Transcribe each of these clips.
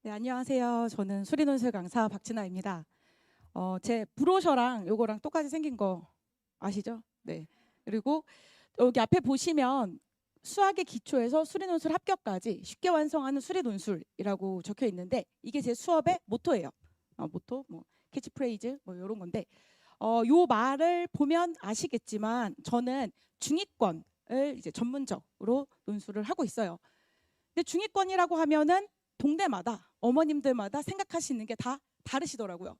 네, 안녕하세요. 저는 수리논술 강사 박진아입니다. 제 브로셔랑 요거랑 똑같이 생긴 거 아시죠? 네. 그리고 여기 앞에 보시면 수학의 기초에서 수리논술 합격까지 쉽게 완성하는 수리논술이라고 적혀 있는데 이게 제 수업의 모토예요. 모토, 뭐 캐치프레이즈 뭐 이런 건데 요 말을 보면 아시겠지만 저는 중위권을 이제 전문적으로 논술을 하고 있어요. 근데 중위권이라고 하면은 동네마다 어머님들마다 생각하시는 게 다 다르시더라고요.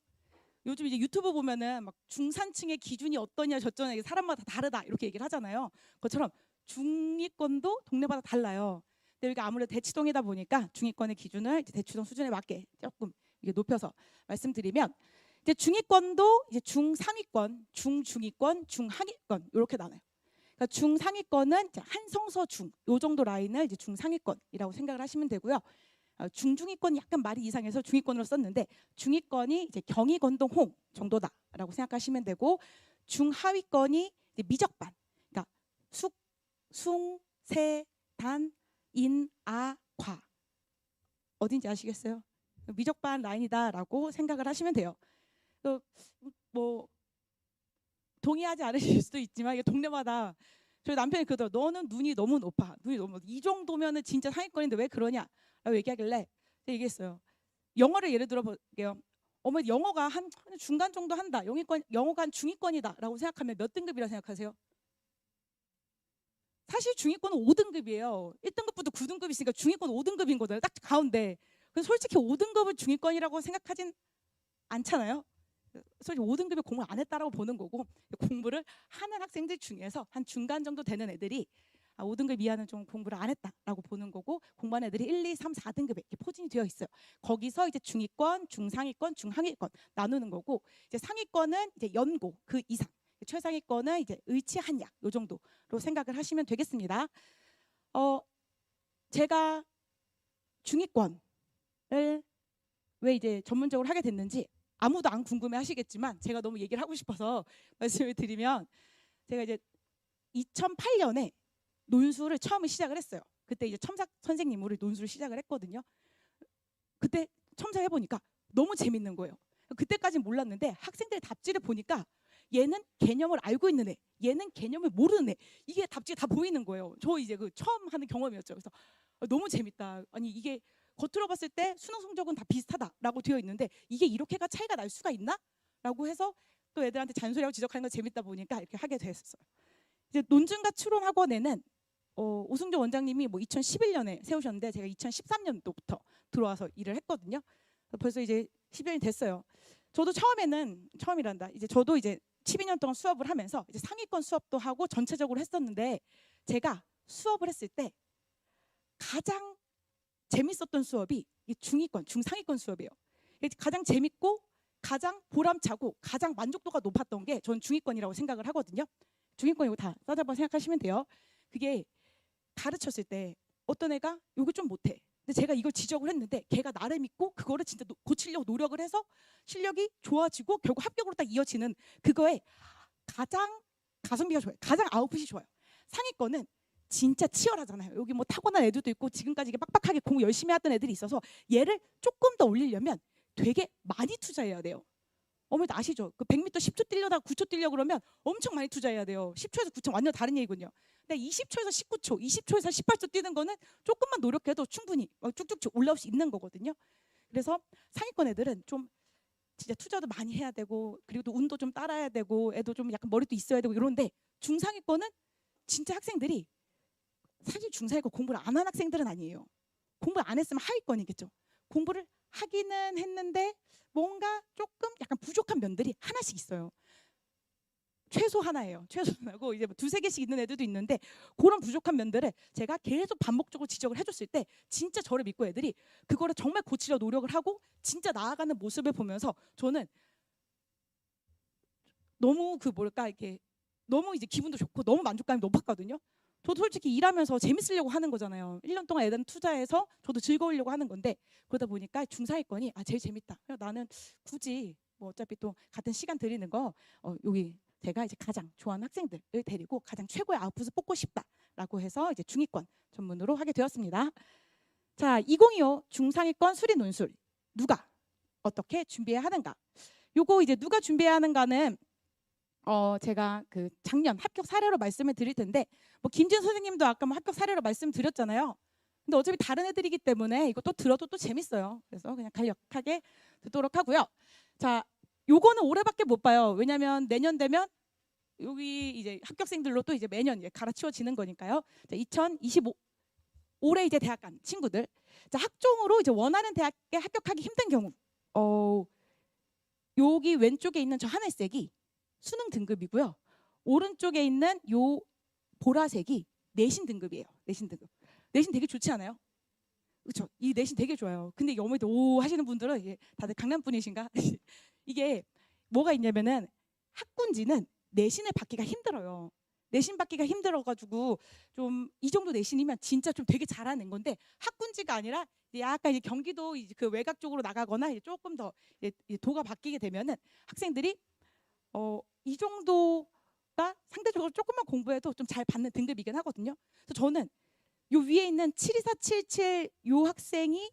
요즘 이제 유튜브 보면은 막 중산층의 기준이 어떠냐 저쩌냐 사람마다 다르다 이렇게 얘기를 하잖아요. 그것처럼 중위권도 동네마다 달라요. 근데 여기가 아무래도 대치동이다 보니까 중위권의 기준을 이제 대치동 수준에 맞게 조금 이게 높여서 말씀드리면 이제 중위권도 이제 중상위권, 중중위권, 중하위권 이렇게 나눠요. 그러니까 중상위권은 이제 한성서 중, 요 정도 라인을 이제 중상위권이라고 생각을 하시면 되고요. 중중위권이 약간 말이 이상해서 중위권으로 썼는데 중위권이 이제 경의건동 홍 정도다라고 생각하시면 되고 중하위권이 이제 미적반, 그러니까 숙, 숭, 세, 단, 인, 아, 과 어딘지 아시겠어요? 미적반 라인이다라고 생각을 하시면 돼요. 뭐 동의하지 않으실 수도 있지만 이게 동네마다 저희 남편이 그러더라고요. 너는 눈이 너무 높아. 눈이 너무 높아. 이 정도면은 진짜 상위권인데 왜 그러냐? 라고 얘기하길래 제가 얘기했어요. 영어를 예를 들어 볼게요. 어머니 영어가 한 중간 정도 한다. 영어가 한 중위권이다 라고 생각하면 몇 등급이라 생각하세요? 사실 중위권은 5등급이에요. 1등급부터 9등급이 있으니까 중위권 5등급인 거잖아요. 딱 가운데. 그래서 솔직히 5등급을 중위권이라고 생각하진 않잖아요. 솔직히 5등급에 공부 안 했다라고 보는 거고 공부를 하는 학생들 중에서 한 중간 정도 되는 애들이 5등급 이하는 좀 공부를 안 했다라고 보는 거고 공부한 애들이 1, 2, 3, 4등급에 이렇게 포진이 되어 있어요. 거기서 이제 중위권, 중상위권, 중하위권 나누는 거고 이제 상위권은 이제 연고 그 이상, 최상위권은 이제 의치 한약 요 정도로 생각을 하시면 되겠습니다. 제가 중위권을 왜 이제 전문적으로 하게 됐는지 아무도 안 궁금해 하시겠지만 제가 너무 얘기를 하고 싶어서 말씀을 드리면 제가 이제 2008년에 논술을 처음 시작을 했어요. 그때 이제 첨삭 선생님으로 논술을 시작을 했거든요. 그때 첨삭해 보니까 너무 재밌는 거예요. 그때까지는 몰랐는데 학생들 답지를 보니까 얘는 개념을 알고 있는 애, 얘는 개념을 모르는 애, 이게 답지가 다 보이는 거예요. 저 이제 그 처음 하는 경험이었죠. 그래서 너무 재밌다. 아니 이게 겉으로 봤을 때 수능 성적은 다 비슷하다라고 되어 있는데 이게 이렇게가 차이가 날 수가 있나? 라고 해서 또 애들한테 잔소리하고 지적하는 거 재밌다 보니까 이렇게 하게 됐었어요. 이제 논증과 추론 학원에는 오승조 원장님이 뭐 2011년에 세우셨는데 제가 2013년도부터 들어와서 일을 했거든요. 벌써 이제 10년이 됐어요. 저도 처음이란다. 이제 저도 이제 12년 동안 수업을 하면서 이제 상위권 수업도 하고 전체적으로 했었는데 제가 수업을 했을 때 가장 재밌었던 수업이 중위권, 중상위권 수업이에요. 가장 재밌고 가장 보람차고 가장 만족도가 높았던 게 전 중위권이라고 생각을 하거든요. 중위권 이거 다 써잡아 생각하시면 돼요. 그게 가르쳤을 때 어떤 애가 이거 좀 못해. 근데 제가 이걸 지적을 했는데 걔가 나를 믿고 그거를 진짜 고치려고 노력을 해서 실력이 좋아지고 결국 합격으로 딱 이어지는 그거에 가장 가성비가 좋아요. 가장 아웃풋이 좋아요. 상위권은 진짜 치열하잖아요. 여기 뭐 타고난 애들도 있고 지금까지 이게 빡빡하게 공부 열심히 했던 애들이 있어서 얘를 조금 더 올리려면 되게 많이 투자해야 돼요. 어머니도 아시죠? 그 100m 10초 뛰려다가 9초 뛰려 그러면 엄청 많이 투자해야 돼요. 10초에서 9초 완전 다른 얘기군요. 근데 20초에서 19초, 20초에서 18초 뛰는 거는 조금만 노력해도 충분히 쭉쭉 올라올 수 있는 거거든요. 그래서 상위권 애들은 좀 진짜 투자도 많이 해야 되고 그리고 또 운도 좀 따라야 되고 애도 좀 약간 머리도 있어야 되고 이런데 중상위권은 진짜 학생들이 사실 중상위권 공부를 안 한 학생들은 아니에요. 공부를 안 했으면 하위권이겠죠. 공부를 하기는 했는데 뭔가 조금 약간 부족한 면들이 하나씩 있어요. 최소 하나예요. 최소 하나고 이제 뭐 두세 개씩 있는 애들도 있는데 그런 부족한 면들을 제가 계속 반복적으로 지적을 해줬을 때 진짜 저를 믿고 애들이 그거를 정말 고치려 노력을 하고 진짜 나아가는 모습을 보면서 저는 너무 그 뭘까 이렇게 너무 이제 기분도 좋고 너무 만족감이 높았거든요. 저도 솔직히 일하면서 재밌으려고 하는 거잖아요. 1년 동안 애들 투자해서 저도 즐거우려고 하는 건데 그러다 보니까 중상위권이 제일 재밌다. 나는 굳이 뭐 어차피 또 같은 시간 들이는 거 여기 제가 이제 가장 좋아하는 학생들을 데리고 가장 최고의 아웃풋을 뽑고 싶다라고 해서 이제 중위권 전문으로 하게 되었습니다. 자, 2025 중상위권 수리 논술 누가 어떻게 준비해야 하는가? 요거 이제 누가 준비해야 하는가는 제가 그 작년 합격 사례로 말씀을 드릴 텐데, 뭐 김진 선생님도 아까 뭐 합격 사례로 말씀드렸잖아요. 근데 어차피 다른 애들이기 때문에 이거 또 들어도 또 재밌어요. 그래서 그냥 간략하게 듣도록 하고요. 자, 요거는 올해밖에 못 봐요. 왜냐면 내년 되면 여기 이제 합격생들로 또 이제 매년 이제 갈아치워지는 거니까요. 자, 2025 올해 이제 대학 간 친구들, 자, 학종으로 이제 원하는 대학에 합격하기 힘든 경우, 여기 왼쪽에 있는 저 하늘색이 수능 등급이고요. 오른쪽에 있는 요 보라색이 내신 등급이에요. 내신 등급. 내신 되게 좋지 않아요? 그렇죠? 이 내신 되게 좋아요. 근데 어머니들 오 하시는 분들은 이게 다들 강남 분이신가? 이게 뭐가 있냐면은 학군지는 내신을 받기가 힘들어요. 내신 받기가 힘들어가지고 좀 이 정도 내신이면 진짜 좀 되게 잘하는 건데, 학군지가 아니라 약간 이제 경기도 이제 그 외곽 쪽으로 나가거나 이제 조금 더 이제 도가 바뀌게 되면은 학생들이 이 정도가 상대적으로 조금만 공부해도 좀 잘 받는 등급이긴 하거든요. 그래서 저는 요 위에 있는 72477 요 학생이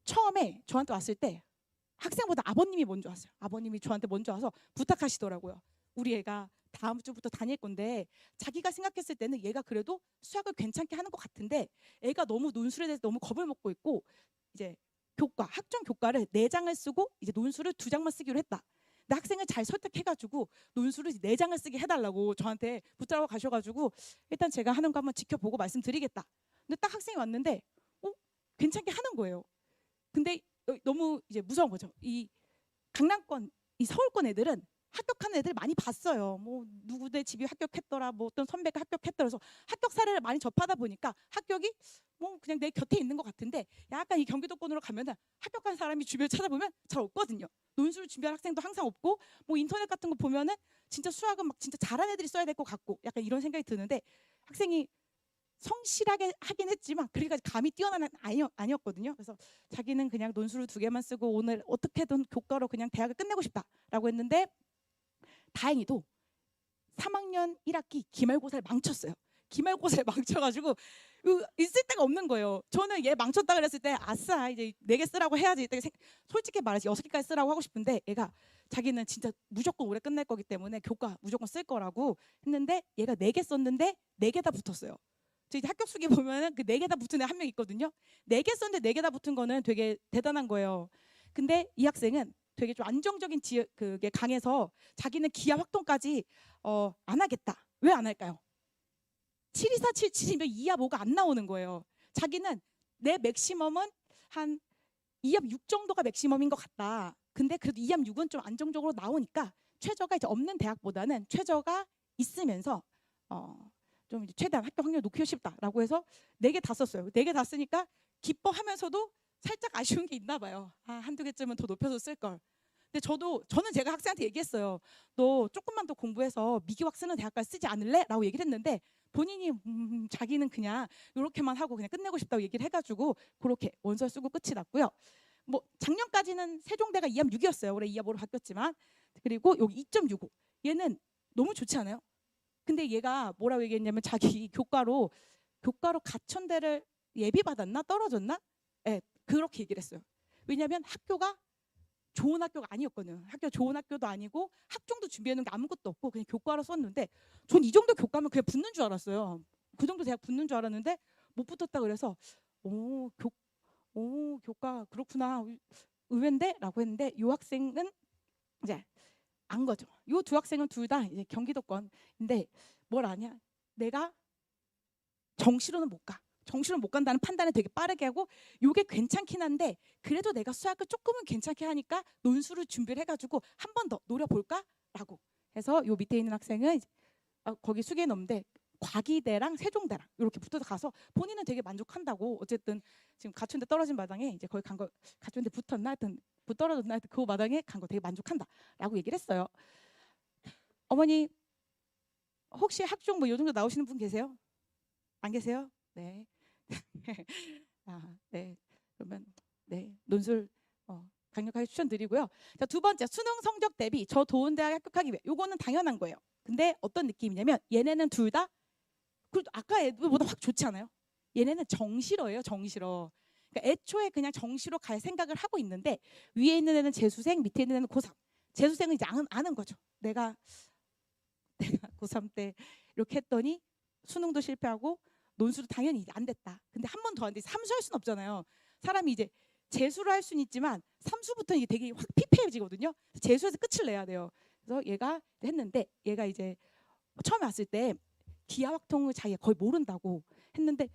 처음에 저한테 왔을 때 학생보다 아버님이 먼저 왔어요. 아버님이 저한테 먼저 와서 부탁하시더라고요. 우리 애가 다음 주부터 다닐 건데 자기가 생각했을 때는 얘가 그래도 수학을 괜찮게 하는 것 같은데 애가 너무 논술에 대해서 너무 겁을 먹고 있고 이제 교과, 학종 교과를 4장을 쓰고 이제 논술을 2장만 쓰기로 했다. 근데 학생을 잘 설득해가지고 논술을 4장을 쓰게 해달라고 저한테 붙잡아 가셔가지고 일단 제가 하는 거 한번 지켜보고 말씀드리겠다. 근데 딱 학생이 왔는데 괜찮게 하는 거예요. 근데 너무 이제 무서운 거죠. 이 강남권, 이 서울권 애들은 합격하는 애들 많이 봤어요. 뭐 누구네 집이 합격했더라, 뭐 어떤 선배가 합격했더라. 그래서 합격 사례를 많이 접하다 보니까 합격이 뭐 그냥 내 곁에 있는 것 같은데, 약간 이 경기도권으로 가면은 합격한 사람이 주변을 찾아보면 잘 없거든요. 논술 준비한 학생도 항상 없고, 뭐 인터넷 같은 거 보면은 진짜 수학은 막 진짜 잘하는 애들이 써야 될 것 같고, 약간 이런 생각이 드는데 학생이 성실하게 하긴 했지만 그렇게까지 감이 뛰어난 아니었거든요. 그래서 자기는 그냥 논술을 2개만 쓰고 오늘 어떻게든 교과로 그냥 대학을 끝내고 싶다라고 했는데, 다행히도 3학년 1학기 기말고사를 망쳤어요. 기말고사를 망쳐가지고 있을 데가 없는 거예요. 저는 얘 망쳤다 그랬을 때 아싸 이제 4개 쓰라고 해야지, 솔직히 말해서 6개까지 쓰라고 하고 싶은데 얘가 자기는 진짜 무조건 올해 끝낼 거기 때문에 교과 무조건 쓸 거라고 했는데, 얘가 4개 썼는데 4개 다 붙었어요. 저 이제 합격 수기 보면은 그 4개 다 붙은 애 한 명 있거든요. 4개 썼는데 4개 다 붙은 거는 되게 대단한 거예요. 근데 이 학생은 되게 좀 안정적인 그게 강해서 자기는 기하 확동까지 안 하겠다. 왜 안 할까요? 72477이면 2합 5가 안 나오는 거예요. 자기는 내 맥시멈은 한 2합 6 정도가 맥시멈인 것 같다. 근데 그래도 2합 6은 좀 안정적으로 나오니까 최저가 이제 없는 대학보다는 최저가 있으면서 좀 이제 최대한 합격 확률을 높이고 싶다라고 해서 4개 다 썼어요. 4개 다 쓰니까 기뻐하면서도 살짝 아쉬운 게 있나 봐요. 한두 개쯤은 더 높여서 쓸 걸. 근데 저는 제가 학생한테 얘기했어요. 너 조금만 더 공부해서 미기학 쓰는 대학까지 쓰지 않을래? 라고 얘기를 했는데 본인이 자기는 그냥 이렇게만 하고 그냥 끝내고 싶다고 얘기를 해가지고 그렇게 원서 쓰고 끝이 났고요. 뭐 작년까지는 세종대가 2합 6이었어요. 올해 2합 5로 바뀌었지만. 그리고 여기 2.65. 얘는 너무 좋지 않아요? 근데 얘가 뭐라고 얘기했냐면 자기 교과로 가천대를 예비받았나? 떨어졌나? 네, 그렇게 얘기를 했어요. 왜냐하면 학교가 좋은 학교가 아니었거든요. 학교 좋은 학교도 아니고 학종도 준비해놓은 게 아무것도 없고 그냥 교과로 썼는데, 전 이 정도 교과면 그냥 붙는 줄 알았어요. 그 정도 대학 붙는 줄 알았는데 못 붙었다 그래서 교과 그렇구나, 의외인데? 라고 했는데 이 학생은 이제 안 거죠. 이 2 학생은 둘 다 이제 경기도권인데 뭘 아냐? 내가 정시로는 못 가. 정시로 못 간다는 판단을 되게 빠르게 하고, 이게 괜찮긴 한데 그래도 내가 수학을 조금은 괜찮게 하니까 논술을 준비를 해가지고 한 번 더 노려볼까라고 해서 요 밑에 있는 학생은 거기 수기에 넣는데 과기대랑 세종대랑 이렇게 붙어서 가서 본인은 되게 만족한다고, 어쨌든 지금 가천대 떨어진 마당에 이제 거기 간 거, 가천대 붙었나 하여튼 떨어졌나 하여튼 그 마당에 간 거 되게 만족한다라고 얘기를 했어요. 어머니 혹시 학종 뭐 요 정도 나오시는 분 계세요? 안 계세요? 네. 네. 그러면 네, 논술 강력하게 추천드리고요. 자, 2번째, 수능 성적 대비 저 좋은 대학 합격하기 위해. 요거는 당연한 거예요. 근데 어떤 느낌이냐면 얘네는 둘 다 아까 애들보다 확 좋지 않아요? 얘네는 정시러예요. 정시러. 그러니까 애초에 그냥 정시로 갈 생각을 하고 있는데 위에 있는 애는 재수생, 밑에 있는 애는 고3. 재수생은 이제 아는 거죠. 내가 고3 때 이렇게 했더니 수능도 실패하고 논술도 당연히 이제 안 됐다. 근데 한 번 더 안 돼. 삼수할 수는 없잖아요. 사람이 이제 재수를 할 수는 있지만 삼수부터 이게 되게 확 피폐해지거든요. 재수에서 끝을 내야 돼요. 그래서 얘가 했는데 얘가 이제 처음에 왔을 때 기하학통을 자기가 거의 모른다고 했는데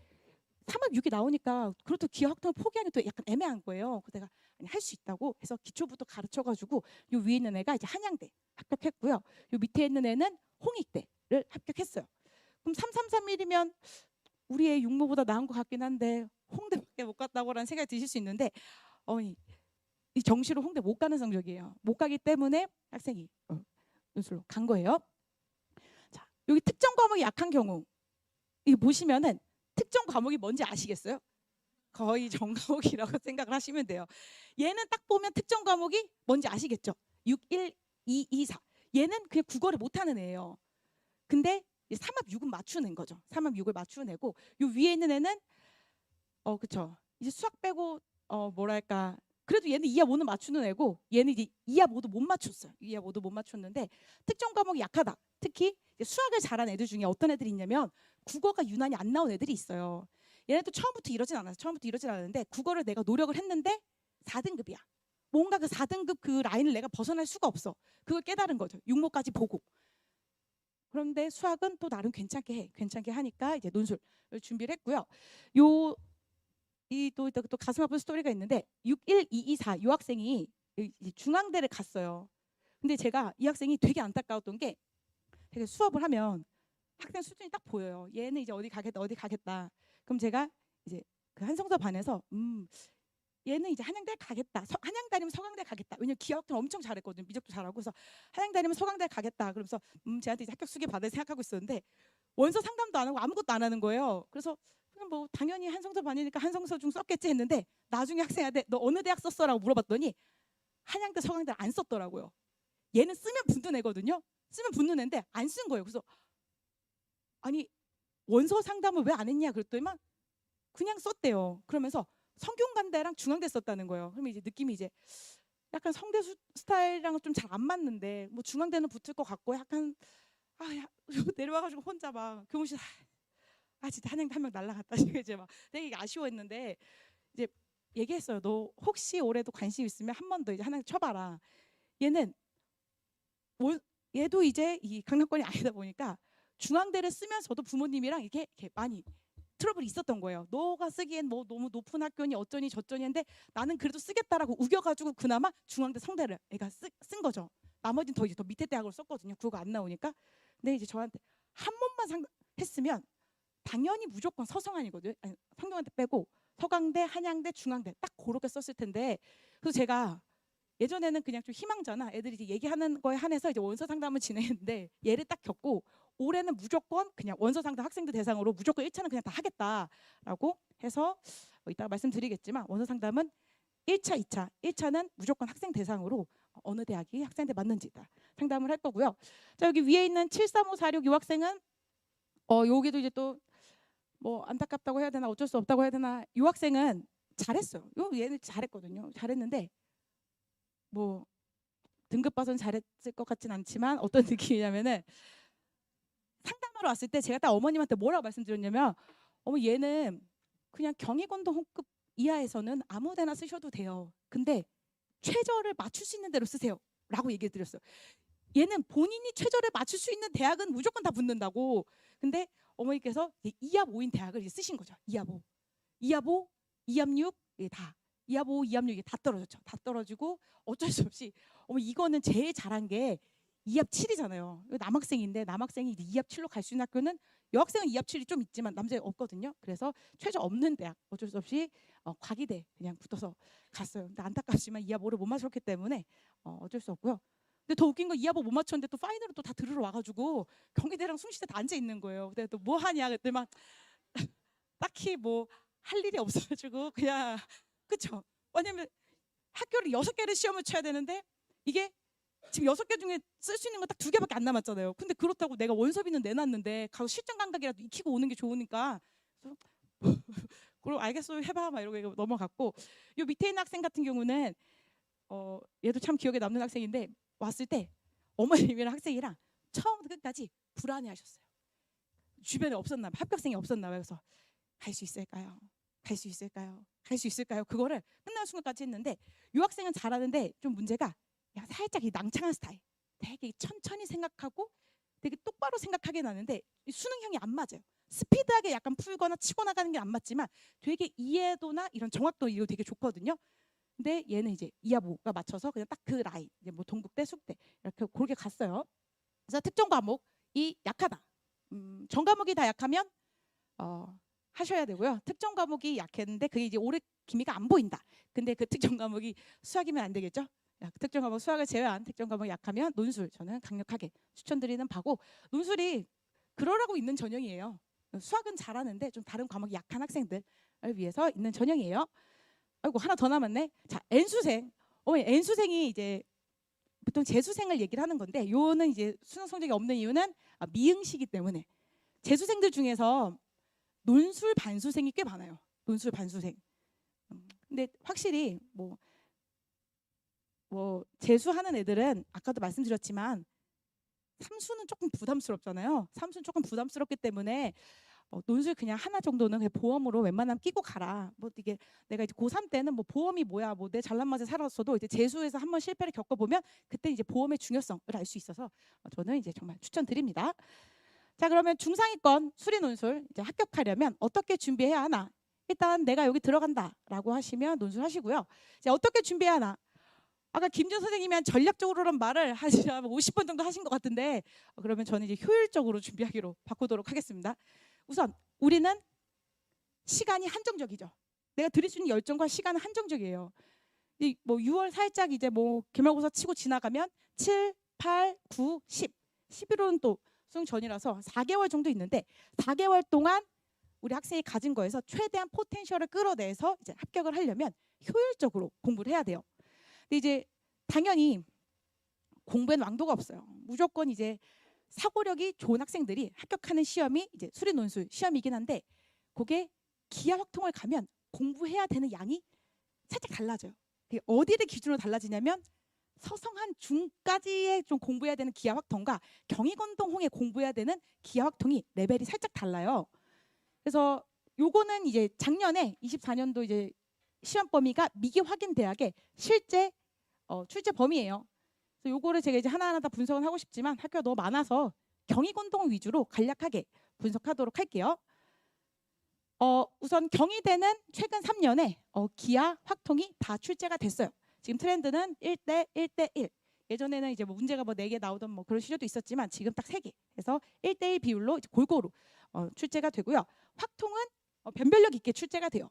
3학 6이 나오니까 그렇다고 기하학통을 포기하는 또 약간 애매한 거예요. 그래서 내가 할 수 있다고 해서 기초부터 가르쳐가지고 요 위에 있는 애가 이제 한양대 합격했고요. 요 밑에 있는 애는 홍익대를 합격했어요. 그럼 3331이면 우리 애 육모보다 나은 것 같긴 한데 홍대밖에 못 갔다고라는 생각이 드실 수 있는데 이 정시로 홍대 못 가는 성적이에요. 못 가기 때문에 학생이 논술로 간 거예요. 자, 여기 특정 과목이 약한 경우 이거 보시면은 특정 과목이 뭔지 아시겠어요? 거의 전과목이라고 생각을 하시면 돼요. 얘는 딱 보면 특정 과목이 뭔지 아시겠죠? 6, 1, 2, 2, 4. 얘는 그냥 국어를 못하는 애예요. 근데 3합 6은 맞추는 거죠. 3합 6을 맞추는 애고 요 위에 있는 애는 그쵸. 이제 수학 빼고 뭐랄까 그래도 얘는 2합 5는 맞추는 애고 얘는 이제 2합 5도 못 맞췄어요. 2합 5도 못 맞췄는데 특정 과목이 약하다. 특히 수학을 잘하는 애들 중에 어떤 애들이 있냐면 국어가 유난히 안 나온 애들이 있어요. 얘네도 처음부터 이러진 않았어요. 처음부터 이러진 않았는데 국어를 내가 노력을 했는데 4등급이야. 뭔가 그 4등급 그 라인을 내가 벗어날 수가 없어. 그걸 깨달은 거죠. 육모까지 보고. 그런데 수학은 또 나름 괜찮게 해. 괜찮게 하니까 이제 논술을 준비를 했고요. 또 가슴 아픈 스토리가 있는데 61224 이 학생이 중앙대를 갔어요. 근데 제가 이 학생이 되게 안타까웠던 게 되게 수업을 하면 학생 수준이 딱 보여요. 얘는 이제 어디 가겠다. 그럼 제가 이제 그 한성서 반에서 얘는 이제 한양대 가겠다. 한양대 아니면 서강대 가겠다. 왜냐면 기하학도 엄청 잘했거든요. 미적도 잘하고 그래서 한양대 아니면 서강대 가겠다. 그러면서 쟤한테 이제 합격 수기 받을 생각하고 있었는데 원서 상담도 안 하고 아무것도 안 하는 거예요. 그래서 그냥 뭐 당연히 한성서 반이니까 한성서 중 썼겠지 했는데 나중에 학생한테 너 어느 대학 썼어라고 물어봤더니 한양대 서강대 안 썼더라고요. 얘는 쓰면 붙는 애거든요. 쓰면 붙는 애인데 안 쓴 거예요. 그래서 아니 원서 상담을 왜 안 했냐 그랬더니만 그냥 썼대요. 그러면서 성균관대랑 중앙대 썼다는 거예요. 그러면 이제 느낌이 이제 약간 성대 스타일이랑은 좀 잘 안 맞는데 뭐 중앙대는 붙을 것 같고 약간 내려와가지고 혼자 막 교무실 진짜 한양대 한 명 날라갔다 이제 막 되게 아쉬워했는데 이제 얘기했어요. 너 혹시 올해도 관심 있으면 한 번 더 이제 한양대 쳐봐라. 얘도 이제 이 강남권이 아니다 보니까 중앙대를 쓰면서도 부모님이랑 이렇게 많이 트러블이 있었던 거예요. 너가 쓰기엔 뭐 너무 높은 학교니 어쩌니 저쩌니 했는데 나는 그래도 쓰겠다라고 우겨가지고 그나마 중앙대 성대를 애가 쓴 거죠. 나머지는 더 밑에 대학으로 썼거든요. 그거 안 나오니까. 근데 이제 저한테 한 번만 했으면 당연히 무조건 서성한이거든요. 아니, 성균관대 빼고 서강대, 한양대, 중앙대 딱 그렇게 썼을 텐데 그래서 제가 예전에는 그냥 좀 희망자나 애들이 이제 얘기하는 거에 한해서 이제 원서 상담을 진행했는데 얘를 딱 겪고 올해는 무조건 그냥 원서 상담 학생들 대상으로 무조건 1차는 그냥 다 하겠다라고 해서 이따가 말씀드리겠지만 원서 상담은 1차, 2차, 1차는 무조건 학생 대상으로 어느 대학이 학생한테 맞는지 상담을 할 거고요. 자, 여기 위에 있는 73546 이 학생은 여기도 이제 또 뭐 안타깝다고 해야 되나 어쩔 수 없다고 해야 되나 이 학생은 잘했어요. 얘는 잘했거든요. 잘했는데 뭐 등급 봐서는 잘했을 것 같진 않지만 어떤 느낌이냐면은 상담하러 왔을 때 제가 딱 어머님한테 뭐라고 말씀드렸냐면 얘는 그냥 경희권도 홍급 이하에서는 아무 데나 쓰셔도 돼요. 근데 최저를 맞출 수 있는 대로 쓰세요 라고 얘기해 드렸어요. 얘는 본인이 최저를 맞출 수 있는 대학은 무조건 다 붙는다고. 근데 어머니께서 2합 5인 대학을 이제 쓰신 거죠. 2합 5, 2합 5, 2합 6 다 2합 5, 2합 6이 다 떨어졌죠. 다 떨어지고 어쩔 수 없이 이거는 제일 잘한 게 2합 7이잖아요. 남학생인데 남학생이 2합 7로 갈 수 있는 학교는 여학생은 2합 7이 좀 있지만 남자애 없거든요. 그래서 최저 없는 대학 어쩔 수 없이 과기대 그냥 붙어서 갔어요. 근데 안타깝지만 2합 5를 못 맞췄기 때문에 어쩔 수 없고요. 근데 더 웃긴 건 2합 5 못 맞췄는데 또 파이널을 또 다 들으러 와가지고 경희대랑 숭시대 다 앉아 있는 거예요. 근데 또 뭐 하냐 그랬더니 막 딱히 뭐 할 일이 없어가지고 그냥 그쵸? 왜냐면 학교를 6개를 시험을 쳐야 되는데 이게 지금 6개 중에 쓸 수 있는 건 딱 2개밖에 안 남았잖아요. 근데 그렇다고 내가 원서비는 내놨는데 가서 실전 감각이라도 익히고 오는 게 좋으니까 그래서 그럼 알겠어요, 해봐 막 이러고 넘어갔고, 요 밑에 있는 학생 같은 경우는 얘도 참 기억에 남는 학생인데, 왔을 때 어머님이랑 학생이랑 처음부터 끝까지 불안해하셨어요. 주변에 없었나 봐, 합격생이 없었나 봐요. 그래서 갈 수 있을까요? 갈 수 있을까요? 갈 수 있을까요? 그거를 끝나는 순간까지 했는데, 요 학생은 잘하는데 좀 문제가 살짝 이 낭창한 스타일, 되게 천천히 생각하고 되게 똑바로 생각하게 나는데 수능형이 안 맞아요. 스피드하게 약간 풀거나 치고 나가는 게 안 맞지만 되게 이해도나 이런 정확도 이거 되게 좋거든요. 근데 얘는 이제 이하부가 맞춰서 그냥 딱 그 라인, 이제 뭐 동국대, 숙대 이렇게 그렇게 갔어요. 그래서 특정 과목이 약하다. 전 과목이 다 약하면 하셔야 되고요. 특정 과목이 약했는데 그게 이제 오래 기미가 안 보인다. 근데 그 특정 과목이 수학이면 안 되겠죠? 특정 과목 수학을 제외한 특정 과목이 약하면 논술 저는 강력하게 추천드리는 바고, 논술이 그러라고 있는 전형이에요. 수학은 잘하는데 좀 다른 과목이 약한 학생들을 위해서 있는 전형이에요. 아이고 하나 더 남았네. 자, N수생. N수생이 이제 보통 재수생을 얘기를 하는 건데, 요는 이제 수능 성적이 없는 이유는 미응시기 때문에. 재수생들 중에서 논술 반수생이 꽤 많아요. 논술 반수생. 근데 확실히 뭐 재수하는 애들은 아까도 말씀드렸지만 삼수는 조금 부담스럽잖아요. 삼수는 조금 부담스럽기 때문에 논술 그냥 하나 정도는 그냥 보험으로 웬만하면 끼고 가라. 뭐 이게 내가 이제 고3 때는 뭐 보험이 뭐야, 뭐 내 잘난 맛에 살았어도 이제 재수에서 한번 실패를 겪어보면 그때 이제 보험의 중요성을 알 수 있어서 저는 이제 정말 추천드립니다. 자, 그러면 중상위권 수리 논술 이제 합격하려면 어떻게 준비해야 하나? 일단 내가 여기 들어간다라고 하시면 논술 하시고요. 이제 어떻게 준비해야 하나? 아까 김준 선생님이 한 전략적으로는 말을 한 50번 정도 하신 것 같은데, 그러면 저는 이제 효율적으로 준비하기로 바꾸도록 하겠습니다. 우선 우리는 시간이 한정적이죠. 내가 드릴 수 있는 열정과 시간은 한정적이에요. 뭐 6월 살짝 이제 뭐 기말고사 치고 지나가면 7, 8, 9, 10, 11월은 또 수능 전이라서 4개월 정도 있는데, 4개월 동안 우리 학생이 가진 거에서 최대한 포텐셜을 끌어내서 이제 합격을 하려면 효율적으로 공부를 해야 돼요. 근데 이제 당연히 공부에는 왕도가 없어요. 무조건 이제 사고력이 좋은 학생들이 합격하는 시험이 이제 수리 논술 시험이긴 한데, 그게 기하 확통을 가면 공부해야 되는 양이 살짝 달라져요. 그게 어디를 기준으로 달라지냐면, 서성한 중까지의 좀 공부해야 되는 기하 확통과 경희건동 홍해 공부해야 되는 기하 확통이 레벨이 살짝 달라요. 그래서 요거는 이제 작년에 24년도 이제 시험 범위가 미기 확인 대학의 실제 출제 범위예요. 그래서 요거를 제가 이제 하나하나 다 분석은 하고 싶지만 학교가 너무 많아서 경희건동 위주로 간략하게 분석하도록 할게요. 우선 경희대는 최근 3년에 기하 확통이 다 출제가 됐어요. 지금 트렌드는 1대 1대 1. 예전에는 이제 뭐 문제가 뭐 4개 나오던 뭐 그런 시절도 있었지만 지금 딱 3개. 그래서 1대 1 비율로 이제 골고루 출제가 되고요. 확통은 변별력 있게 출제가 돼요.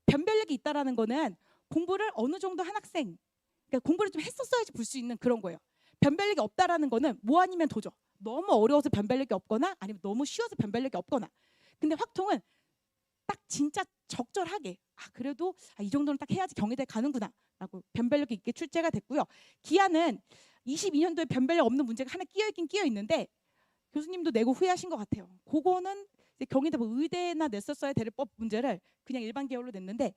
변별력이 있다라는 거는 공부를 어느 정도 한 학생, 그러니까 공부를 좀 했었어야지 볼 수 있는 그런 거예요. 변별력이 없다라는 거는 뭐 아니면 도죠. 너무 어려워서 변별력이 없거나 아니면 너무 쉬워서 변별력이 없거나. 근데 확통은 딱 진짜 적절하게 그래도 이 정도는 딱 해야지 경희대 가는구나 라고 변별력 있게 출제가 됐고요. 기하는 22년도에 변별력 없는 문제가 하나 끼어있긴 끼어있는데 교수님도 내고 후회하신 것 같아요. 그거는 이제 경희대 뭐 의대나 냈었어야 될 법 문제를 그냥 일반 계열로 냈는데,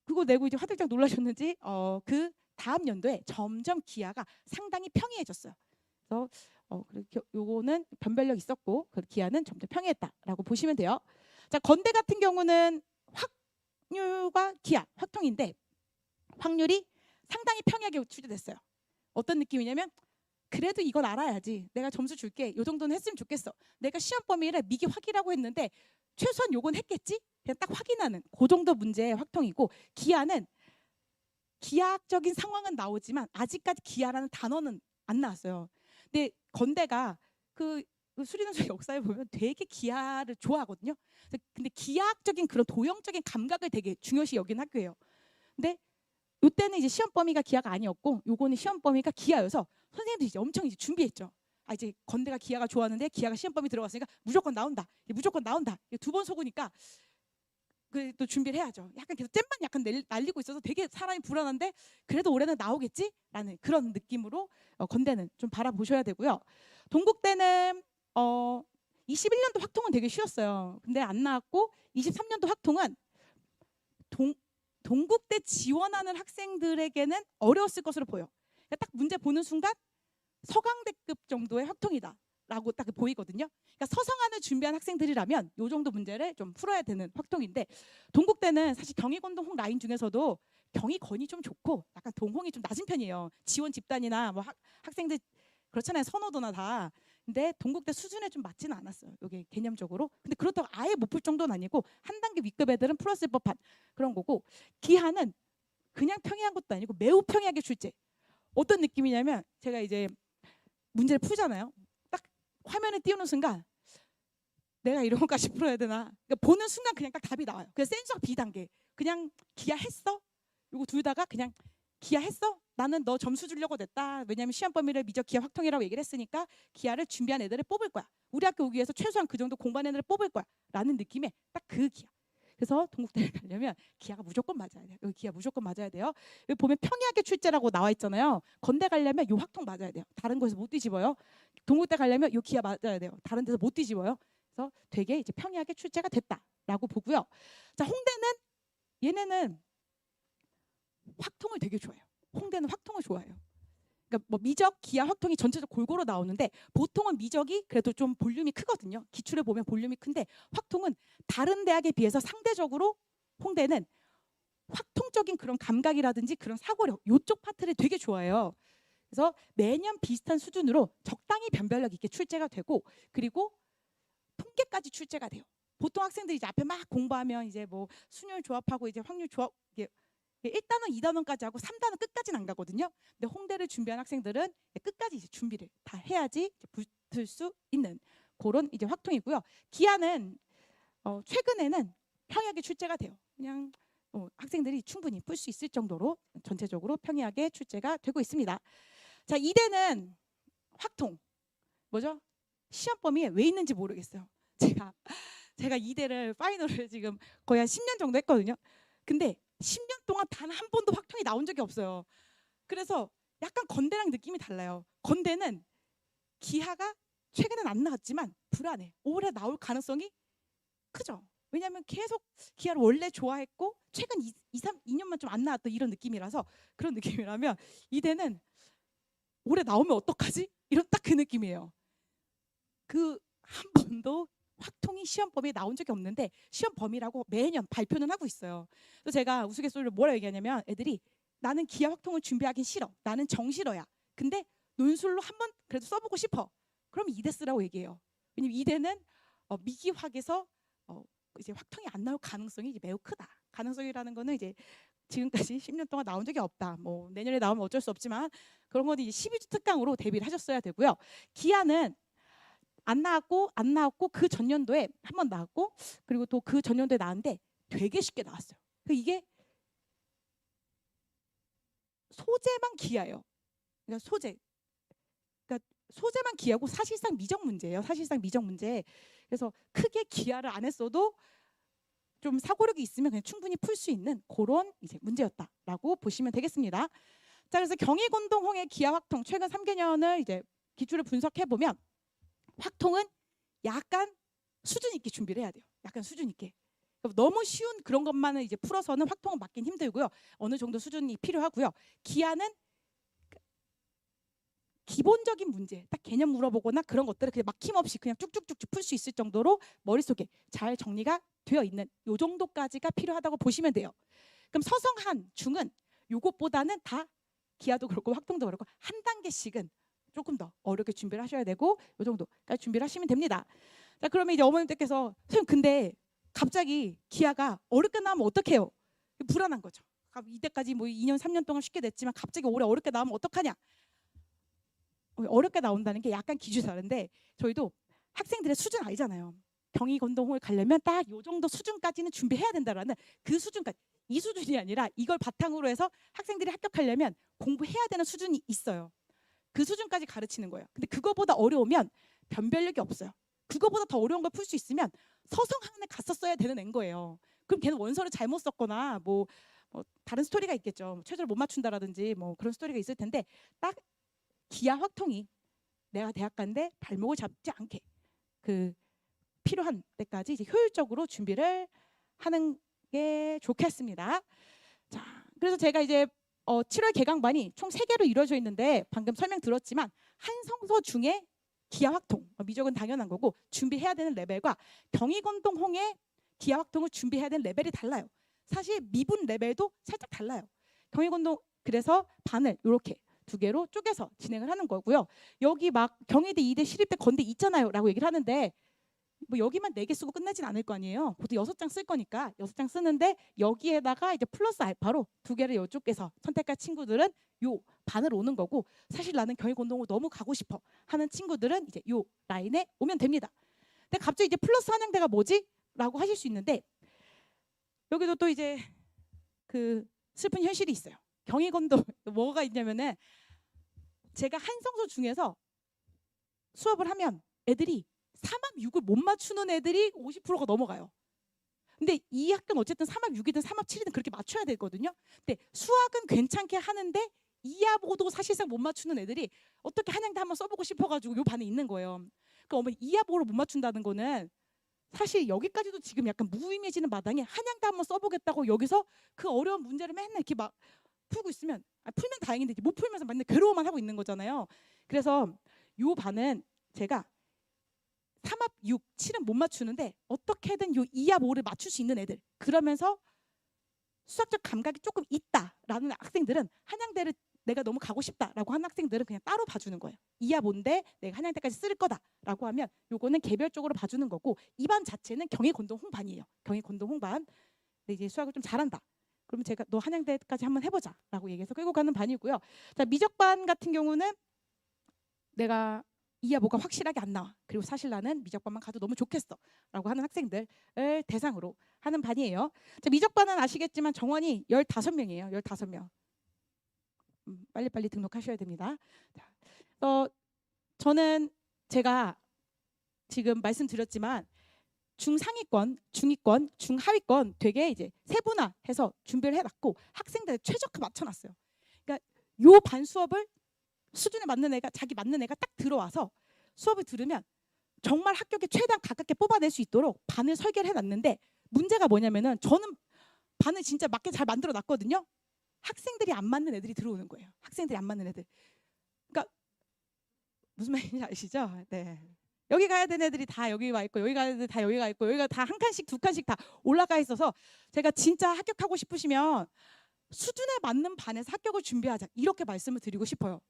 그거 내고 이제 화들짝 놀라셨는지 그 다음 연도에 점점 기하가 상당히 평이해졌어요. 그래서 요거는 변별력 있었고 그 기하는 점점 평이했다라고 보시면 돼요. 자, 건대 같은 경우는 확률과 기하, 확통인데 확률이 상당히 평이하게 출제됐어요. 어떤 느낌이냐면, 그래도 이건 알아야지. 내가 점수 줄게. 요 정도는 했으면 좋겠어. 내가 시험 범위를 미기 확이라고 했는데 최소한 요건 했겠지? 그냥 딱 확인하는 그 정도 문제의 확통이고, 기하는 기하학적인 상황은 나오지만 아직까지 기하라는 단어는 안 나왔어요. 근데 건대가 그 수리논술 역사에 보면 되게 기하를 좋아하거든요. 근데 기하학적인 그런 도형적인 감각을 되게 중요시 여긴 학교예요. 근데 이때는 이제 시험 범위가 기하가 아니었고, 요거는 시험 범위가 기하여서 선생님들이 이제 엄청 이제 준비했죠. 이제 건대가 기하가 좋아하는데 기하가 시험 범위 들어갔으니까 무조건 나온다. 무조건 나온다. 2번 속으니까 또 준비를 해야죠. 약간 계속 잼만 약간 날리고 있어서 되게 사람이 불안한데 그래도 올해는 나오겠지라는 그런 느낌으로 건대는 좀 바라보셔야 되고요. 동국대는 21년도 확통은 되게 쉬웠어요. 근데 안 나왔고 23년도 확통은 동국대 지원하는 학생들에게는 어려웠을 것으로 보여. 그러니까 딱 문제 보는 순간 서강대급 정도의 확통이다라고 딱 보이거든요. 그러니까 서성안을 준비한 학생들이라면 이 정도 문제를 좀 풀어야 되는 확통인데, 동국대는 사실 경희권동홍 라인 중에서도 경희권이 좀 좋고 약간 동홍이 좀 낮은 편이에요. 지원 집단이나 뭐 학생들 그렇잖아요. 선호도나 다. 근데 동국대 수준에 좀 맞지는 않았어요. 이게 개념적으로. 근데 그렇다고 아예 못 풀 정도는 아니고 한 단계 윗급 애들은 풀었을 법한 그런 거고, 기하는 그냥 평이한 것도 아니고 매우 평이하게 출제. 어떤 느낌이냐면 제가 이제 문제를 풀잖아요. 딱 화면에 띄우는 순간 내가 이런 것까지 풀어야 되나? 그러니까 보는 순간 그냥 딱 답이 나와요. 그냥 센수학 B단계. 그냥 기하했어? 이거 둘 다가 그냥 기하했어? 나는 너 점수 주려고 냈다. 왜냐면 시험 범위를 미적 기하 확통이라고 얘기를 했으니까 기하를 준비한 애들을 뽑을 거야. 우리 학교 오기 위해서 최소한 그 정도 공부한 애들을 뽑을 거야. 라는 느낌의 딱 그 기하. 그래서 동국대를 가려면 기하가 무조건 맞아야 돼요. 여기 기하 무조건 맞아야 돼요. 여기 보면 평이하게 출제라고 나와 있잖아요. 건대 가려면 요 확통 맞아야 돼요. 다른 곳에서 못 뒤집어요. 동국대 가려면 요 기하 맞아야 돼요. 다른 데서 못 뒤집어요. 그래서 되게 이제 평이하게 출제가 됐다라고 보고요. 자, 홍대는 얘네는 확통을 되게 좋아해요. 홍대는 확통을 좋아해요. 그러니까 뭐 미적, 기하, 확통이 전체적으로 골고루 나오는데 보통은 미적이 그래도 좀 볼륨이 크거든요. 기출에 보면 볼륨이 큰데 확통은 다른 대학에 비해서 상대적으로 홍대는 확통적인 그런 감각이라든지 그런 사고력 이쪽 파트를 되게 좋아해요. 그래서 매년 비슷한 수준으로 적당히 변별력 있게 출제가 되고, 그리고 통계까지 출제가 돼요. 보통 학생들이 이제 앞에 막 공부하면 이제 뭐 순열 조합하고 이제 확률 조합, 이게 1단원, 2단원까지 하고 3단원 끝까지는 안 가거든요. 근데 홍대를 준비한 학생들은 끝까지 이제 준비를 다 해야지 이제 붙을 수 있는 그런 이제 확통이고요. 기하는 최근에는 평이하게 출제가 돼요. 그냥 학생들이 충분히 풀 수 있을 정도로 전체적으로 평이하게 출제가 되고 있습니다. 자, 이대는 확통 뭐죠? 시험 범위에 왜 있는지 모르겠어요. 제가 이대를 파이널을 지금 거의 한 10년 정도 했거든요. 근데 10년 동안 단 한 번도 확통이 나온 적이 없어요. 그래서 약간 건대랑 느낌이 달라요. 건대는 기하가 최근엔 안 나왔지만 불안해. 올해 나올 가능성이 크죠. 왜냐하면 계속 기하를 원래 좋아했고 최근 2년만 좀 안 나왔던 이런 느낌이라서, 그런 느낌이라면 이대는 올해 나오면 어떡하지? 이런 딱 그 느낌이에요. 그 한 번도 확통이 시험 범위에 나온 적이 없는데 시험 범위라고 매년 발표는 하고 있어요. 그래서 제가 우스갯소리로 뭐라 얘기하냐면 애들이 나는 기하 확통을 준비하긴 싫어. 나는 정실어야. 근데 논술로 한번 그래도 써보고 싶어. 그럼 이대 쓰라고 얘기해요. 왜냐면 이대는 미기확에서 이제 확통이 안 나올 가능성이 이제 매우 크다. 가능성이라는 거는 이제 지금까지 10년 동안 나온 적이 없다. 뭐 내년에 나오면 어쩔 수 없지만 그런 건 이제 12주 특강으로 대비를 하셨어야 되고요. 기하는 안 나왔고 그 전년도에 한 번 나왔고, 그리고 또 그 전년도에 나왔는데 되게 쉽게 나왔어요. 이게 소재만 기하예요. 그러니까 소재만 기하고 사실상 미적 문제예요. 사실상 미적 문제. 그래서 크게 기하를 안 했어도 좀 사고력이 있으면 그냥 충분히 풀 수 있는 그런 이제 문제였다라고 보시면 되겠습니다. 자, 그래서 경희권동홍의 기하 확통 최근 3개년을 이제 기출을 분석해 보면 확통은 약간 수준 있게 준비를 해야 돼요. 약간 수준 있게. 너무 쉬운 그런 것만을 이제 풀어서는 확통은 맞긴 힘들고요. 어느 정도 수준이 필요하고요. 기하는 기본적인 문제, 딱 개념 물어보거나 그런 것들을 그냥 막힘없이 그냥 쭉쭉쭉쭉 풀 수 있을 정도로 머릿속에 잘 정리가 되어 있는 요 정도까지가 필요하다고 보시면 돼요. 그럼 서성한 중은 요것보다는 다 기하도 그렇고 확통도 그렇고 한 단계씩은 조금 더 어렵게 준비를 하셔야 되고 요 정도까지 준비를 하시면 됩니다. 자, 그러면 이제 어머님들께서 선생님 근데 갑자기 기하가 어렵게 나오면 어떡해요? 불안한 거죠. 이때까지 뭐 2년 3년 동안 쉽게 냈지만 갑자기 올해 어렵게 나오면 어떡하냐? 어렵게 나온다는 게 약간 기준이 다른데 저희도 학생들의 수준 알잖아요. 경희권동홍을 가려면 딱 요 정도 수준까지는 준비해야 된다라는 그 수준까지, 이 수준이 아니라 이걸 바탕으로 해서 학생들이 합격하려면 공부해야 되는 수준이 있어요. 그 수준까지 가르치는 거예요. 근데 그거보다 어려우면 변별력이 없어요. 그거보다 더 어려운 걸 풀 수 있으면 서성한에 갔었어야 되는 앤 거예요. 그럼 걔는 원서를 잘못 썼거나 뭐 다른 스토리가 있겠죠. 최저를 못 맞춘다라든지 뭐 그런 스토리가 있을 텐데 딱 기하 확통이 내가 대학 간데 발목을 잡지 않게 그 필요한 때까지 이제 효율적으로 준비를 하는 게 좋겠습니다. 자, 그래서 제가 이제 7월 개강반이 총 3개로 이루어져 있는데 방금 설명 들었지만 한성서 중에 기하확통, 미적은 당연한 거고 준비해야 되는 레벨과 경희권동 홍의 기하확통을 준비해야 되는 레벨이 달라요. 사실 미분 레벨도 살짝 달라요. 경희권동 그래서 반을 이렇게 2개로 쪼개서 진행을 하는 거고요. 여기 막 경희대, 이대, 시립대, 건대 있잖아요 라고 얘기를 하는데 뭐 여기만 4개 쓰고 끝나진 않을 거 아니에요. 보통 6장 쓸 거니까 6장 쓰는데 여기에다가 이제 플러스 알파로 2개를 이쪽에서 선택할 친구들은 요 반을 오는 거고, 사실 나는 경희권동을 너무 가고 싶어 하는 친구들은 이제 요 라인에 오면 됩니다. 근데 갑자기 이제 플러스 한양대가 뭐지? 라고 하실 수 있는데 여기도 또 이제 그 슬픈 현실이 있어요. 경희권동 뭐가 있냐면은 제가 한성서 중에서 수업을 하면 애들이 3합 6을 못 맞추는 애들이 50%가 넘어가요. 근데 이 학교는 어쨌든 3합 6이든 3합 7이든 그렇게 맞춰야 되거든요. 근데 수학은 괜찮게 하는데 2합 5도 사실상 못 맞추는 애들이 어떻게 한양대 한번 써보고 싶어가지고 요 반에 있는 거예요. 그러니까 어머니 2합 5를 못 맞춘다는 거는 사실 여기까지도 지금 약간 무의미해지는 마당에 한양대 한번 써보겠다고 여기서 그 어려운 문제를 맨날 이렇게 막 풀고 있으면 풀면 다행인데 못 풀면서 맨날 괴로워만 하고 있는 거잖아요. 그래서 요 반은 제가 3합 6, 7은 못 맞추는데 어떻게든 요 2합 5를 맞출 수 있는 애들, 그러면서 수학적 감각이 조금 있다라는 학생들은 한양대를 내가 너무 가고 싶다라고 하는 학생들은 그냥 따로 봐주는 거예요. 2합 5인데 내가 한양대까지 쓸 거다라고 하면 요거는 개별적으로 봐주는 거고, 이 반 자체는 경희권동 홍반이에요. 경희권동 홍반. 근데 이제 수학을 좀 잘한다. 그러면 제가 너 한양대까지 한번 해보자라고 얘기해서 끌고 가는 반이고요. 자, 미적반 같은 경우는 내가 2합 5가 확실하게 안 나와. 그리고 사실 나는 미적반만 가도 너무 좋겠어 라고 하는 학생들을 대상으로 하는 반이에요. 자, 미적반은 아시겠지만 정원이 15명이에요. 15명. 빨리빨리 등록하셔야 됩니다. 자, 저는 제가 지금 말씀드렸지만 중상위권, 중위권, 중하위권 되게 이제 세분화해서 준비를 해놨고 학생들의 최적화 맞춰놨어요. 그러니까 요 반 수업을 수준에 맞는 애가, 자기 맞는 애가 딱 들어와서 수업을 들으면 정말 합격에 최대한 가깝게 뽑아낼 수 있도록 반을 설계를 해놨는데, 문제가 뭐냐면은 저는 반을 진짜 맞게 잘 만들어 놨거든요. 학생들이 안 맞는 애들이 들어오는 거예요. 학생들이 안 맞는 애들. 그러니까 무슨 말인지 아시죠? 네. 여기 가야 되는 애들이 다 여기 와 있고, 여기 가야 되는 애들 다 여기 가 있고, 여기가 다 한 칸씩 두 칸씩 다 올라가 있어서 제가 진짜 합격하고 싶으시면 수준에 맞는 반에서 합격을 준비하자 이렇게 말씀을 드리고 싶어요.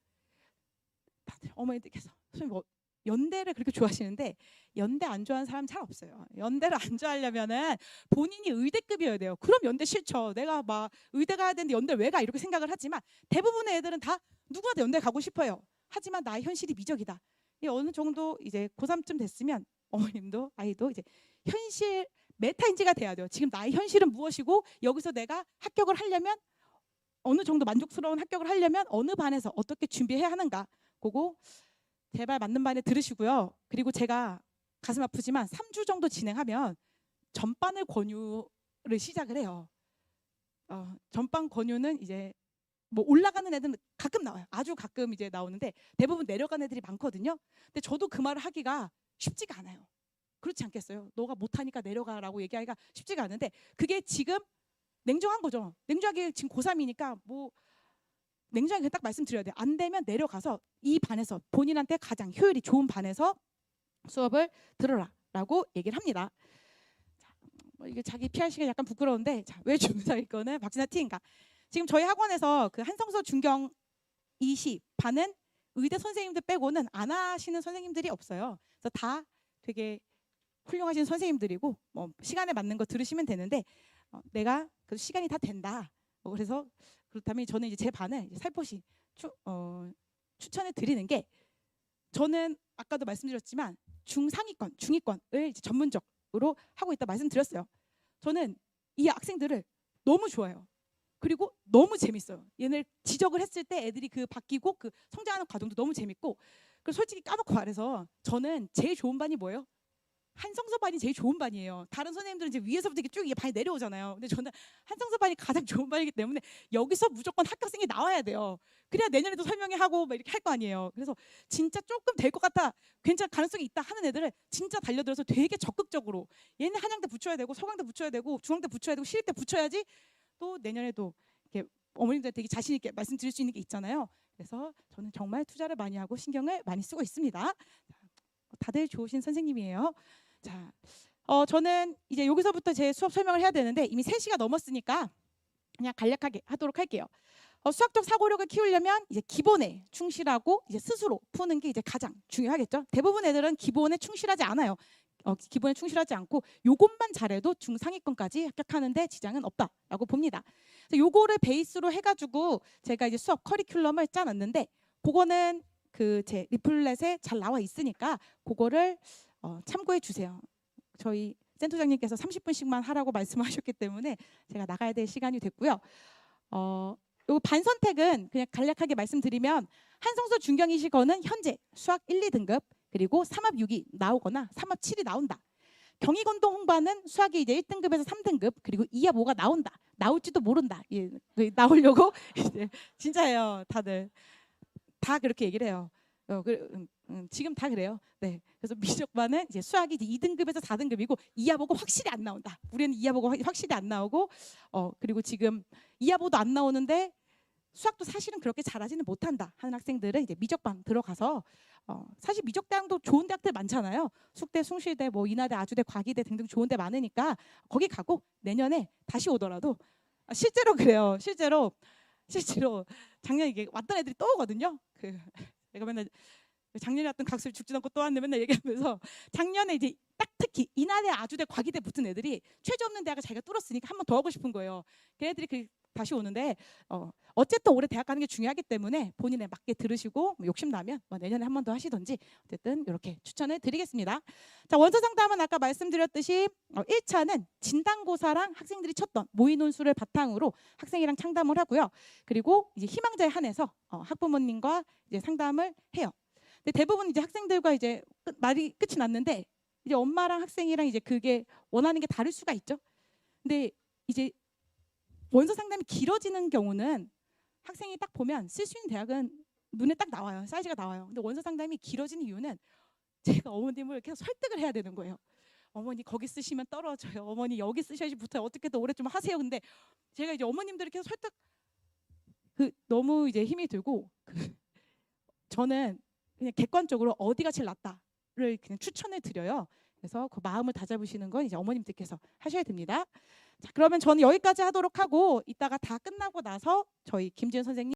다들 어머니들께서 선생님 뭐 연대를 그렇게 좋아하시는데 연대 안 좋아하는 사람 잘 없어요. 연대를 안 좋아하려면은 본인이 의대급이어야 돼요. 그럼 연대 싫죠. 내가 막 의대 가야 되는데 연대 왜 가? 이렇게 생각을 하지만 대부분의 애들은 다 누구나 연대 가고 싶어요. 하지만 나의 현실이 미적이다. 어느 정도 이제 고3쯤 됐으면 어머님도 아이도 이제 현실 메타인지가 돼야 돼요. 지금 나의 현실은 무엇이고 여기서 내가 합격을 하려면 어느 정도 만족스러운 합격을 하려면 어느 반에서 어떻게 준비해야 하는가. 그거 제발 맞는 반에 들으시고요. 그리고 제가 가슴 아프지만 3주 정도 진행하면 전반을 권유를 시작을 해요. 전반 권유는 이제 뭐 올라가는 애들은 가끔 나와요. 아주 가끔 이제 나오는데 대부분 내려가는 애들이 많거든요. 근데 저도 그 말을 하기가 쉽지가 않아요. 그렇지 않겠어요? 너가 못하니까 내려가라고 얘기하기가 쉽지가 않은데 그게 지금 냉정한 거죠. 냉정하게 지금 고3이니까 뭐 냉정하게 딱 말씀드려야 돼요. 안 되면 내려가서 이 반에서 본인한테 가장 효율이 좋은 반에서 수업을 들어라라고 얘기를 합니다. 자, 이게 자기 PR 시간 약간 부끄러운데 자, 왜 중상위권은 박진아 T인가? 지금 저희 학원에서 그 한성서 중경 20 반은 의대 선생님들 빼고는 안 하시는 선생님들이 없어요. 그래서 다 되게 훌륭하신 선생님들이고 뭐 시간에 맞는 거 들으시면 되는데 내가 그 시간이 다 된다. 그래서 그렇다면 저는 이제 제 반을 이제 살포시 추천해 드리는 게, 저는 아까도 말씀드렸지만 중상위권, 중위권을 이제 전문적으로 하고 있다 말씀드렸어요. 저는 이 학생들을 너무 좋아해요. 그리고 너무 재밌어요. 얘네 지적을 했을 때 애들이 그 바뀌고 그 성장하는 과정도 너무 재밌고, 그 솔직히 까놓고 말해서 저는 제일 좋은 반이 뭐예요? 한성서 반이 제일 좋은 반이에요. 다른 선생님들은 이제 위에서부터 이렇게 쭉 이게 반이 내려오잖아요. 근데 저는 한성서 반이 가장 좋은 반이기 때문에 여기서 무조건 합격생이 나와야 돼요. 그래야 내년에도 설명회 하고 막 이렇게 할 거 아니에요. 그래서 진짜 조금 될 것 같아, 괜찮을 가능성이 있다 하는 애들을 진짜 달려들어서 되게 적극적으로, 얘는 한양대 붙여야 되고 서강대 붙여야 되고 중앙대 붙여야 되고 시립대 붙여야지 또 내년에도 이렇게 어머님들 되게 자신 있게 말씀드릴 수 있는 게 있잖아요. 그래서 저는 정말 투자를 많이 하고 신경을 많이 쓰고 있습니다. 다들 좋으신 선생님이에요. 자, 저는 이제 여기서부터 제 수업 설명을 해야 되는데 이미 3시가 넘었으니까 그냥 간략하게 하도록 할게요. 수학적 사고력을 키우려면 이제 기본에 충실하고 이제 스스로 푸는 게 이제 가장 중요하겠죠. 대부분 애들은 기본에 충실하지 않아요. 기본에 충실하지 않고 요것만 잘해도 중상위권까지 합격하는데 지장은 없다라고 봅니다. 그래서 요거를 베이스로 해가지고 제가 이제 수업 커리큘럼을 짜놨는데 그거는 그 제 리플렛에 잘 나와 있으니까 그거를 참고해 주세요. 저희 센터장님께서 30분씩만 하라고 말씀하셨기 때문에 제가 나가야 될 시간이 됐고요. 요 반 선택은 그냥 간략하게 말씀드리면 한성서 중경이시거는 현재 수학 1, 2등급 그리고 삼합 6이 나오거나 삼합 7이 나온다. 경희건동 홍반은 수학이 이제 1등급에서 3등급 그리고 2합 5가 나온다. 나올지도 모른다. 예, 나오려고 이제 진짜예요. 다들 다 그렇게 얘기를 해요. 지금 다 그래요. 네. 그래서 미적반은 이제 수학이 이제 2등급에서 4등급이고 2합 5가 확실히 안 나온다. 우리는 2합 5가 확실히 안 나오고 그리고 지금 2합 5도 안 나오는데 수학도 사실은 그렇게 잘하지는 못한다 하는 학생들은 이제 미적반 들어가서 사실 미적대학도 좋은 대학들 많잖아요. 숙대, 숭실대, 뭐 인하대, 아주대, 과기대 등등 좋은 데 많으니까 거기 가고 내년에 다시 오더라도 실제로 그래요. 실제로 작년에 이게 왔던 애들이 또 오거든요. 내가 맨날 작년에 왔던 각설 죽지도 않고 또 왔네 맨날 얘기하면서 작년에 이제 딱 특히 인하대, 아주대, 과기대 붙은 애들이 최저 없는 대학을 자기가 뚫었으니까 한 번 더 하고 싶은 거예요. 걔네들이 다시 오는데 어쨌든 올해 대학 가는 게 중요하기 때문에 본인에 맞게 들으시고 뭐 욕심 나면 뭐 내년에 한 번 더 하시든지 어쨌든 이렇게 추천을 드리겠습니다. 자, 원서 상담은 아까 말씀드렸듯이 1차는 진단고사랑 학생들이 쳤던 모의 논술을 바탕으로 학생이랑 상담을 하고요. 그리고 이제 희망자에 한해서 학부모님과 이제 상담을 해요. 근데 대부분 이제 학생들과 이제 말이 끝이 났는데 이제 엄마랑 학생이랑 이제 그게 원하는 게 다를 수가 있죠. 근데 이제 원서 상담이 길어지는 경우는 학생이 딱 보면 쓸 수 있는 대학은 눈에 딱 나와요. 사이즈가 나와요. 근데 원서 상담이 길어지는 이유는 제가 어머님을 계속 설득을 해야 되는 거예요. 어머니 거기 쓰시면 떨어져요. 어머니 여기 쓰셔야지 붙어요. 어떻게든 올해 좀 하세요. 근데 제가 이제 어머님들을 계속 설득 너무 이제 힘이 들고 저는 그냥 객관적으로 어디가 제일 낫다를 그냥 추천을 드려요. 그래서 그 마음을 다잡으시는 건 이제 어머님들께서 하셔야 됩니다. 자, 그러면 저는 여기까지 하도록 하고 이따가 다 끝나고 나서 저희 김지은 선생님